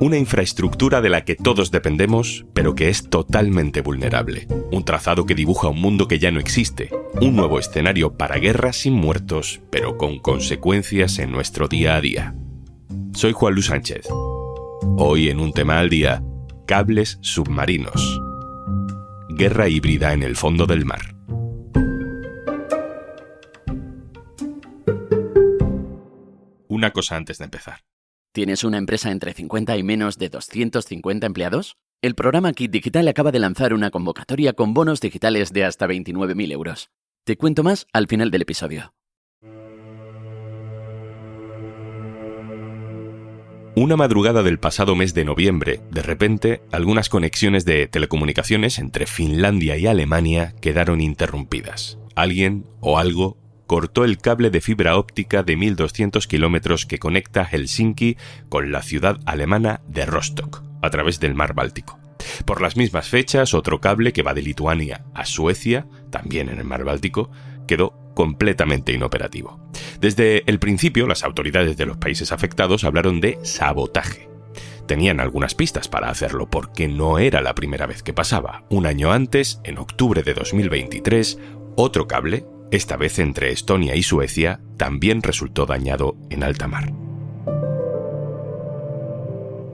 Una infraestructura de la que todos dependemos, pero que es totalmente vulnerable. Un trazado que dibuja un mundo que ya no existe. Un nuevo escenario para guerras sin muertos, pero con consecuencias en nuestro día a día. Soy Juan Luis Sánchez. Hoy en Un Tema al Día, cables submarinos. Guerra híbrida en el fondo del mar. Una cosa antes de empezar. ¿Tienes una empresa entre 50 y menos de 250 empleados? El programa Kit Digital acaba de lanzar una convocatoria con bonos digitales de hasta 29.000 euros. Te cuento más al final del episodio. Una madrugada del pasado mes de noviembre, de repente, algunas conexiones de telecomunicaciones entre Finlandia y Alemania quedaron interrumpidas. Alguien o algo cortó el cable de fibra óptica de 1.200 kilómetros que conecta Helsinki con la ciudad alemana de Rostock, a través del mar Báltico. Por las mismas fechas, otro cable que va de Lituania a Suecia, también en el mar Báltico, quedó completamente inoperativo. Desde el principio, las autoridades de los países afectados hablaron de sabotaje. Tenían algunas pistas para hacerlo, porque no era la primera vez que pasaba. Un año antes, en octubre de 2023, otro cable, esta vez entre Estonia y Suecia, también resultó dañado en alta mar.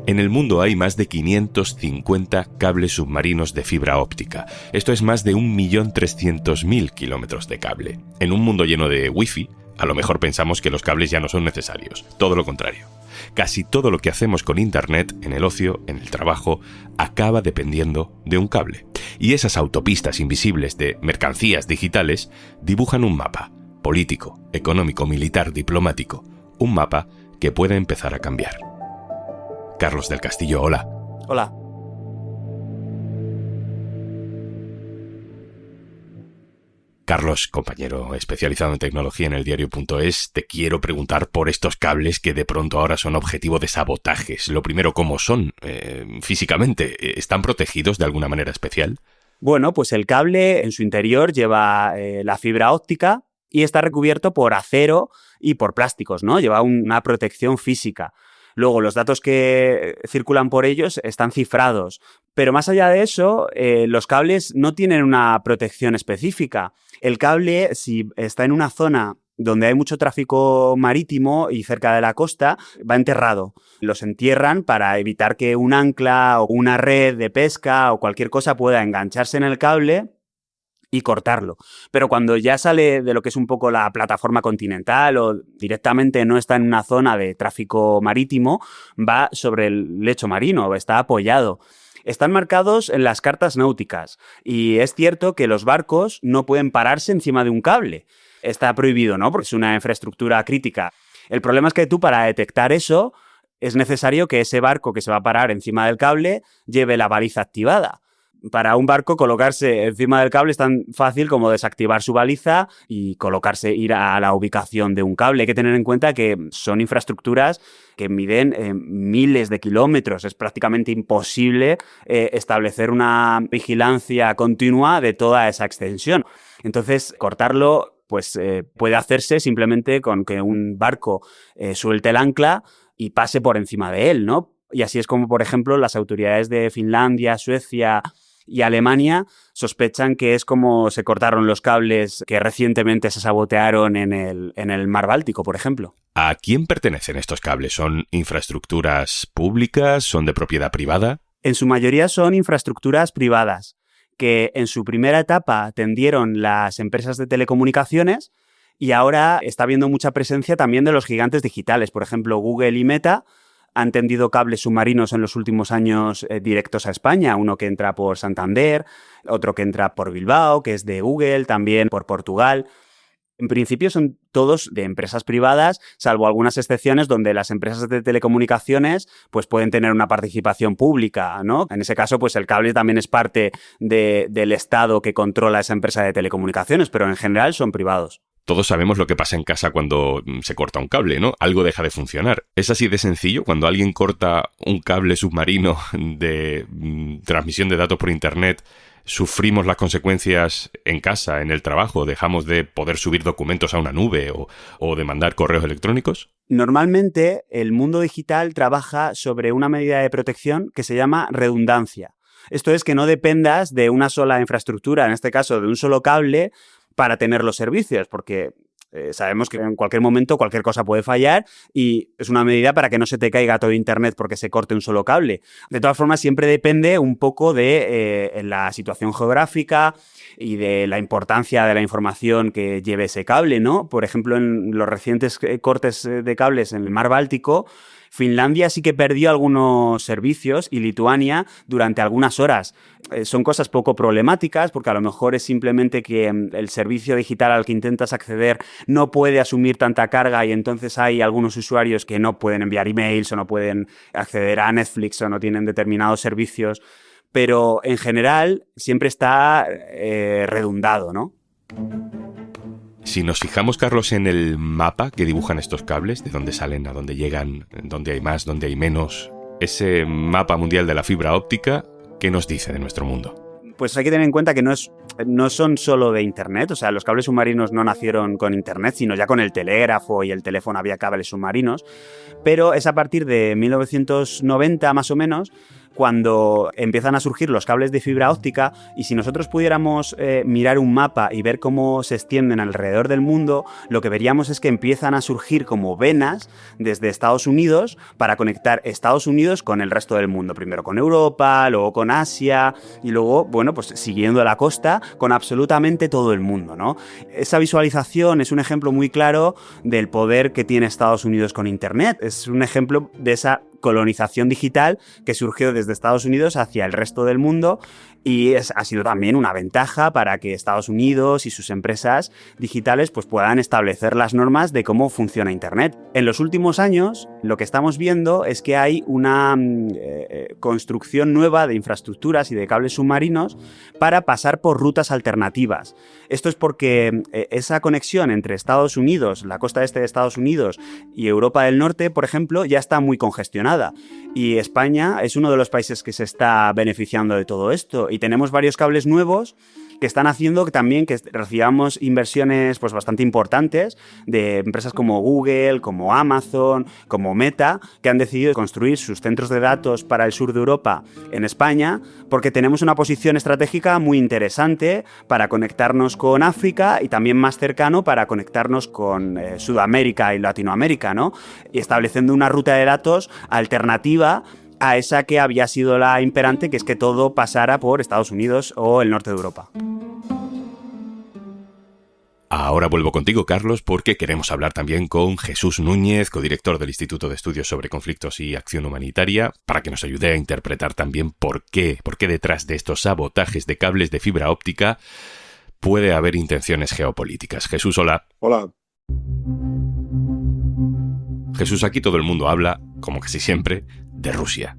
En el mundo hay más de 550 cables submarinos de fibra óptica. Esto es más de 1.300.000 kilómetros de cable. En un mundo lleno de wifi, a lo mejor pensamos que los cables ya no son necesarios. Todo lo contrario. Casi todo lo que hacemos con Internet, en el ocio, en el trabajo, acaba dependiendo de un cable. Y esas autopistas invisibles de mercancías digitales dibujan un mapa político, económico, militar, diplomático. Un mapa que puede empezar a cambiar. Carlos del Castillo, hola. Hola. Carlos, compañero especializado en tecnología en el diario.es, te quiero preguntar por estos cables que de pronto ahora son objetivo de sabotajes. Lo primero, ¿cómo son físicamente? ¿Están protegidos de alguna manera especial? Bueno, pues el cable en su interior lleva la fibra óptica y está recubierto por acero y por plásticos, ¿no? Lleva una protección física. Luego, los datos que circulan por ellos están cifrados. Pero más allá de eso, los cables no tienen una protección específica. El cable, si está en una zona donde hay mucho tráfico marítimo y cerca de la costa, va enterrado. Los entierran para evitar que un ancla o una red de pesca o cualquier cosa pueda engancharse en el cable y cortarlo. Pero cuando ya sale de lo que es un poco la plataforma continental o directamente no está en una zona de tráfico marítimo, va sobre el lecho marino, está apoyado. Están marcados en las cartas náuticas y es cierto que los barcos no pueden pararse encima de un cable. Está prohibido, ¿no? Porque es una infraestructura crítica. El problema es que tú, para detectar eso, es necesario que ese barco que se va a parar encima del cable lleve la baliza activada. Para un barco, colocarse encima del cable es tan fácil como desactivar su baliza y ir a la ubicación de un cable. Hay que tener en cuenta que son infraestructuras que miden miles de kilómetros. Es prácticamente imposible establecer una vigilancia continua de toda esa extensión. Entonces, cortarlo puede hacerse simplemente con que un barco suelte el ancla y pase por encima de él, ¿no? Y así es como, por ejemplo, las autoridades de Finlandia, Suecia y Alemania sospechan que es como se cortaron los cables que recientemente se sabotearon en el mar Báltico, por ejemplo. ¿A quién pertenecen estos cables? ¿Son infraestructuras públicas? ¿Son de propiedad privada? En su mayoría son infraestructuras privadas, que en su primera etapa tendieron las empresas de telecomunicaciones y ahora está habiendo mucha presencia también de los gigantes digitales. Por ejemplo, Google y Meta han tendido cables submarinos en los últimos años directos a España. Uno que entra por Santander, otro que entra por Bilbao, que es de Google, también por Portugal. En principio son todos de empresas privadas, salvo algunas excepciones donde las empresas de telecomunicaciones pues pueden tener una participación pública, ¿no? En ese caso, pues el cable también es parte del Estado que controla esa empresa de telecomunicaciones, pero en general son privados. Todos sabemos lo que pasa en casa cuando se corta un cable, ¿no? Algo deja de funcionar. ¿Es así de sencillo? Cuando alguien corta un cable submarino de transmisión de datos por Internet, sufrimos las consecuencias en casa, en el trabajo, dejamos de poder subir documentos a una nube o de mandar correos electrónicos? Normalmente, el mundo digital trabaja sobre una medida de protección que se llama redundancia. Esto es que no dependas de una sola infraestructura, en este caso de un solo cable, para tener los servicios, porque sabemos que en cualquier momento cualquier cosa puede fallar y es una medida para que no se te caiga todo Internet porque se corte un solo cable. De todas formas, siempre depende un poco de la situación geográfica y de la importancia de la información que lleve ese cable, ¿no? Por ejemplo, en los recientes cortes de cables en el Mar Báltico, Finlandia sí que perdió algunos servicios y Lituania durante algunas horas. Son cosas poco problemáticas porque a lo mejor es simplemente que el servicio digital al que intentas acceder no puede asumir tanta carga y entonces hay algunos usuarios que no pueden enviar emails o no pueden acceder a Netflix o no tienen determinados servicios. Pero en general siempre está redundado, ¿no? Si nos fijamos, Carlos, en el mapa que dibujan estos cables, de dónde salen, a dónde llegan, dónde hay más, dónde hay menos, ese mapa mundial de la fibra óptica, ¿qué nos dice de nuestro mundo? Pues hay que tener en cuenta que no son solo de Internet, o sea, los cables submarinos no nacieron con Internet, sino ya con el telégrafo y el teléfono había cables submarinos, pero es a partir de 1990 más o menos cuando empiezan a surgir los cables de fibra óptica y si nosotros pudiéramos mirar un mapa y ver cómo se extienden alrededor del mundo, lo que veríamos es que empiezan a surgir como venas desde Estados Unidos para conectar Estados Unidos con el resto del mundo. Primero con Europa, luego con Asia y luego, bueno, pues siguiendo la costa con absolutamente todo el mundo, ¿no? Esa visualización es un ejemplo muy claro del poder que tiene Estados Unidos con Internet. Es un ejemplo de esa colonización digital que surgió desde Estados Unidos hacia el resto del mundo y ha sido también una ventaja para que Estados Unidos y sus empresas digitales pues puedan establecer las normas de cómo funciona Internet. En los últimos años lo que estamos viendo es que hay una construcción nueva de infraestructuras y de cables submarinos para pasar por rutas alternativas. Esto es porque esa conexión entre Estados Unidos, la costa este de Estados Unidos y Europa del Norte, por ejemplo, ya está muy congestionada. Y España es uno de los países que se está beneficiando de todo esto. Y tenemos varios cables nuevos que están haciendo también que recibamos inversiones pues bastante importantes de empresas como Google, como Amazon, como Meta, que han decidido construir sus centros de datos para el sur de Europa en España, porque tenemos una posición estratégica muy interesante para conectarnos con África y también más cercano para conectarnos con Sudamérica y Latinoamérica, ¿no? Y estableciendo una ruta de datos alternativa a esa que había sido la imperante, que es que todo pasara por Estados Unidos o el norte de Europa. Ahora vuelvo contigo, Carlos, porque queremos hablar también con Jesús Núñez, codirector del Instituto de Estudios sobre Conflictos y Acción Humanitaria, para que nos ayude a interpretar también por qué detrás de estos sabotajes de cables de fibra óptica puede haber intenciones geopolíticas. Jesús, hola. Hola. Jesús, aquí todo el mundo habla, como casi siempre, de Rusia.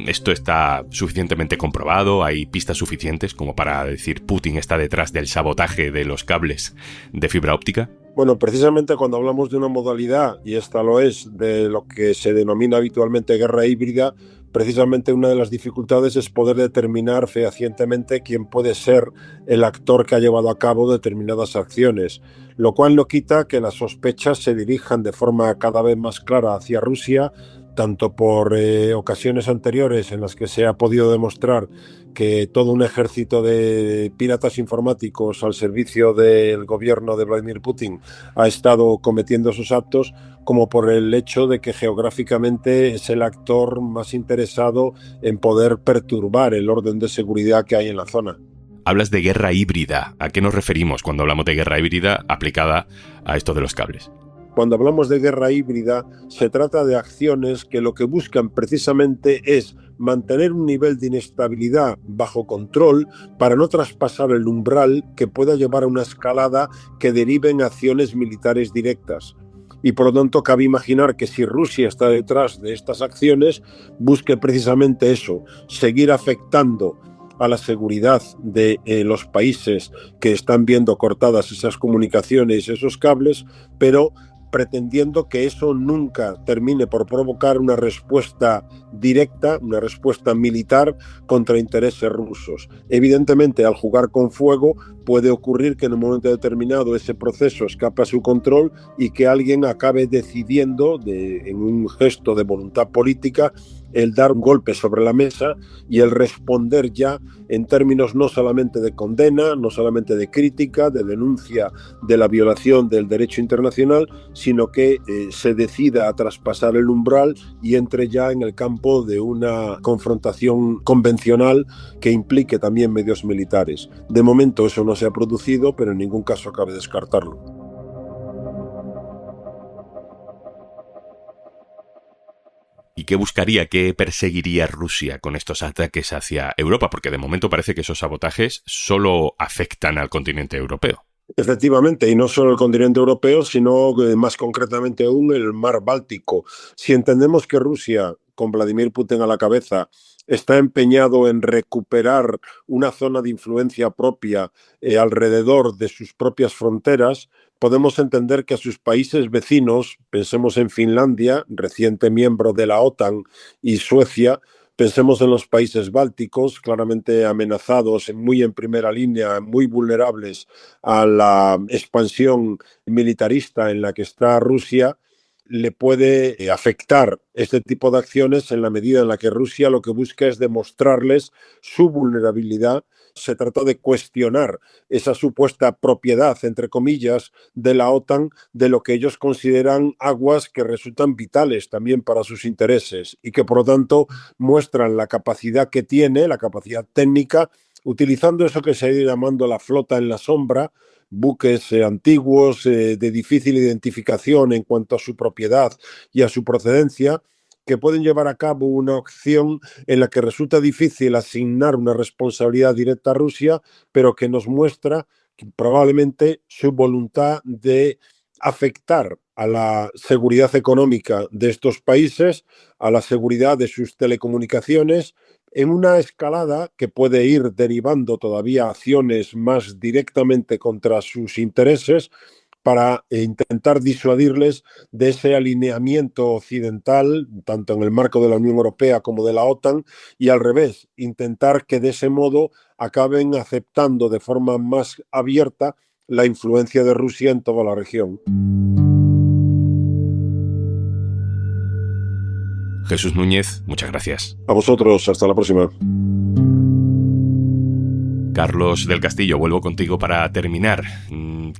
¿Esto está suficientemente comprobado? ¿Hay pistas suficientes como para decir Putin está detrás del sabotaje de los cables de fibra óptica? Bueno, precisamente cuando hablamos de una modalidad, y esta lo es, de lo que se denomina habitualmente guerra híbrida, precisamente una de las dificultades es poder determinar fehacientemente quién puede ser el actor que ha llevado a cabo determinadas acciones, lo cual no quita que las sospechas se dirijan de forma cada vez más clara hacia Rusia, tanto por ocasiones anteriores en las que se ha podido demostrar que todo un ejército de piratas informáticos al servicio del gobierno de Vladimir Putin ha estado cometiendo esos actos, como por el hecho de que geográficamente es el actor más interesado en poder perturbar el orden de seguridad que hay en la zona. Hablas de guerra híbrida. ¿A qué nos referimos cuando hablamos de guerra híbrida aplicada a esto de los cables? Cuando hablamos de guerra híbrida, se trata de acciones que lo que buscan precisamente es mantener un nivel de inestabilidad bajo control para no traspasar el umbral que pueda llevar a una escalada que derive en acciones militares directas. Y por lo tanto cabe imaginar que si Rusia está detrás de estas acciones, busque precisamente eso, seguir afectando a la seguridad de los países que están viendo cortadas esas comunicaciones, esos cables, pero pretendiendo que eso nunca termine por provocar una respuesta directa, una respuesta militar contra intereses rusos. Evidentemente, al jugar con fuego, puede ocurrir que en un momento determinado ese proceso escape a su control y que alguien acabe decidiendo, en un gesto de voluntad política, el dar un golpe sobre la mesa y el responder ya en términos no solamente de condena, no solamente de crítica, de denuncia de la violación del derecho internacional, sino que se decida a traspasar el umbral y entre ya en el campo de una confrontación convencional que implique también medios militares. De momento eso no se ha producido, pero en ningún caso cabe descartarlo. ¿Y qué buscaría, qué perseguiría Rusia con estos ataques hacia Europa? Porque de momento parece que esos sabotajes solo afectan al continente europeo. Efectivamente, y no solo el continente europeo, sino más concretamente aún el mar Báltico. Si entendemos que Rusia, con Vladimir Putin a la cabeza, está empeñado en recuperar una zona de influencia propia alrededor de sus propias fronteras, podemos entender que a sus países vecinos, pensemos en Finlandia, reciente miembro de la OTAN, y Suecia, pensemos en los países bálticos, claramente amenazados, muy en primera línea, muy vulnerables a la expansión militarista en la que está Rusia, le puede afectar este tipo de acciones en la medida en la que Rusia lo que busca es demostrarles su vulnerabilidad. Se trata de cuestionar esa supuesta propiedad, entre comillas, de la OTAN, de lo que ellos consideran aguas que resultan vitales también para sus intereses y que, por lo tanto, muestran la capacidad que tiene, la capacidad técnica, utilizando eso que se ha ido llamando la flota en la sombra, buques antiguos de difícil identificación en cuanto a su propiedad y a su procedencia, que pueden llevar a cabo una acción en la que resulta difícil asignar una responsabilidad directa a Rusia, pero que nos muestra probablemente su voluntad de afectar a la seguridad económica de estos países, a la seguridad de sus telecomunicaciones, en una escalada que puede ir derivando todavía acciones más directamente contra sus intereses para intentar disuadirles de ese alineamiento occidental, tanto en el marco de la Unión Europea como de la OTAN, y al revés, intentar que de ese modo acaben aceptando de forma más abierta la influencia de Rusia en toda la región. Jesús Núñez, muchas gracias. A vosotros, hasta la próxima. Carlos del Castillo, vuelvo contigo para terminar.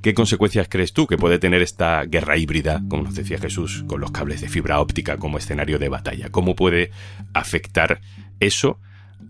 ¿Qué consecuencias crees tú que puede tener esta guerra híbrida, como nos decía Jesús, con los cables de fibra óptica como escenario de batalla? ¿Cómo puede afectar eso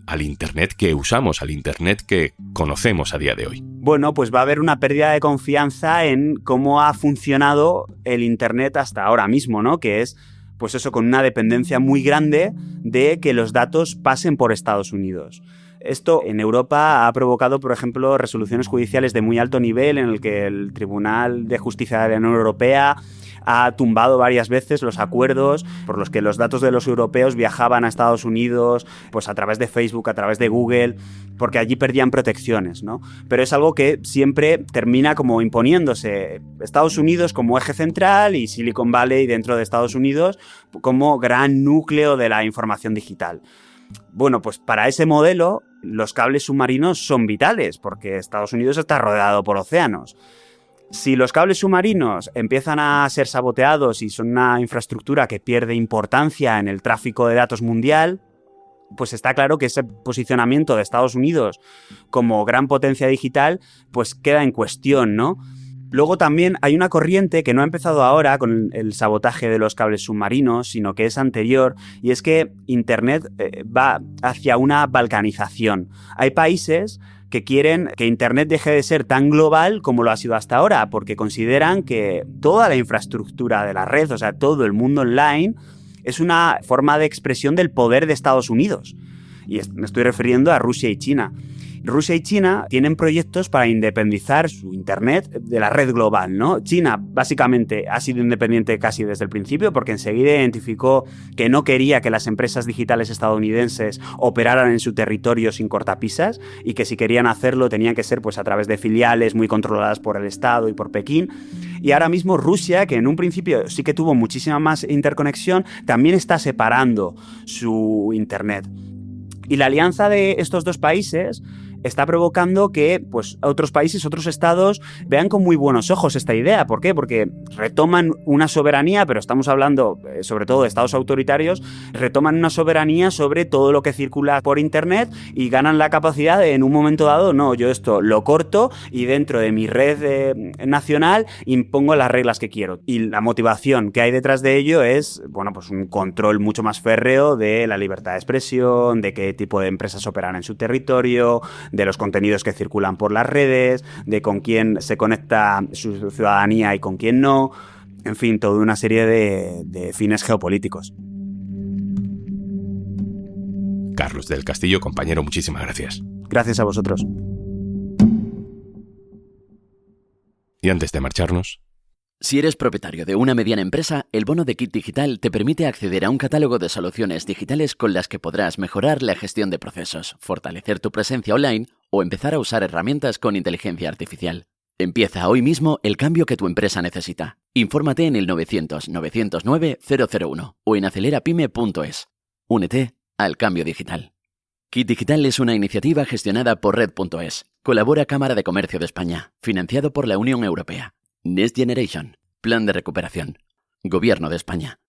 al Internet que usamos, al Internet que conocemos a día de hoy? Bueno, pues va a haber una pérdida de confianza en cómo ha funcionado el Internet hasta ahora mismo, ¿no? Que es, pues eso, con una dependencia muy grande de que los datos pasen por Estados Unidos. Esto en Europa ha provocado, por ejemplo, resoluciones judiciales de muy alto nivel en el que el Tribunal de Justicia de la Unión Europea ha tumbado varias veces los acuerdos por los que los datos de los europeos viajaban a Estados Unidos, pues a través de Facebook, a través de Google, porque allí perdían protecciones, ¿no? Pero es algo que siempre termina como imponiéndose Estados Unidos como eje central y Silicon Valley dentro de Estados Unidos como gran núcleo de la información digital. Bueno, pues para ese modelo los cables submarinos son vitales porque Estados Unidos está rodeado por océanos. Si los cables submarinos empiezan a ser saboteados y son una infraestructura que pierde importancia en el tráfico de datos mundial, pues está claro que ese posicionamiento de Estados Unidos como gran potencia digital pues queda en cuestión, ¿no? Luego también hay una corriente que no ha empezado ahora con el sabotaje de los cables submarinos, sino que es anterior, y es que Internet va hacia una balcanización. Hay países que quieren que Internet deje de ser tan global como lo ha sido hasta ahora, porque consideran que toda la infraestructura de la red, o sea, todo el mundo online, es una forma de expresión del poder de Estados Unidos. Y me estoy refiriendo a Rusia y China. Rusia y China tienen proyectos para independizar su Internet de la red global, ¿no? China básicamente ha sido independiente casi desde el principio porque enseguida identificó que no quería que las empresas digitales estadounidenses operaran en su territorio sin cortapisas y que si querían hacerlo tenían que ser pues a través de filiales muy controladas por el Estado y por Pekín. Y ahora mismo Rusia, que en un principio sí que tuvo muchísima más interconexión, también está separando su Internet. Y la alianza de estos dos países está provocando que pues, otros países, otros estados vean con muy buenos ojos esta idea. ¿Por qué? Porque retoman una soberanía, pero estamos hablando sobre todo de estados autoritarios, retoman una soberanía sobre todo lo que circula por Internet y ganan la capacidad de en un momento dado, no, yo esto lo corto y dentro de mi red nacional impongo las reglas que quiero. Y la motivación que hay detrás de ello es, bueno, pues un control mucho más férreo de la libertad de expresión, de qué tipo de empresas operan en su territorio, de los contenidos que circulan por las redes, de con quién se conecta su ciudadanía y con quién no, en fin, toda una serie de fines geopolíticos. Carlos del Castillo, compañero, muchísimas gracias. Gracias a vosotros. Y antes de marcharnos... Si eres propietario de una mediana empresa, el bono de Kit Digital te permite acceder a un catálogo de soluciones digitales con las que podrás mejorar la gestión de procesos, fortalecer tu presencia online o empezar a usar herramientas con inteligencia artificial. Empieza hoy mismo el cambio que tu empresa necesita. Infórmate en el 900-909-001 o en acelerapyme.es. Únete al cambio digital. Kit Digital es una iniciativa gestionada por Red.es. Colabora Cámara de Comercio de España, financiado por la Unión Europea. Next Generation, Plan de Recuperación, Gobierno de España.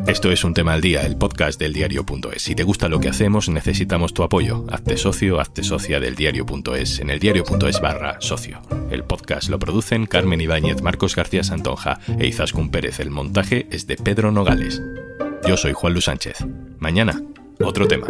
Esto es Un Tema al Día, el podcast del diario.es. Si te gusta lo que hacemos, necesitamos tu apoyo. Hazte socio, hazte socia del diario.es en el diario.es/socio. El podcast lo producen Carmen Ibáñez, Marcos García Santonja e Izaskun Pérez. El montaje es de Pedro Nogales. Yo soy Juan Luis Sánchez. Mañana, otro tema.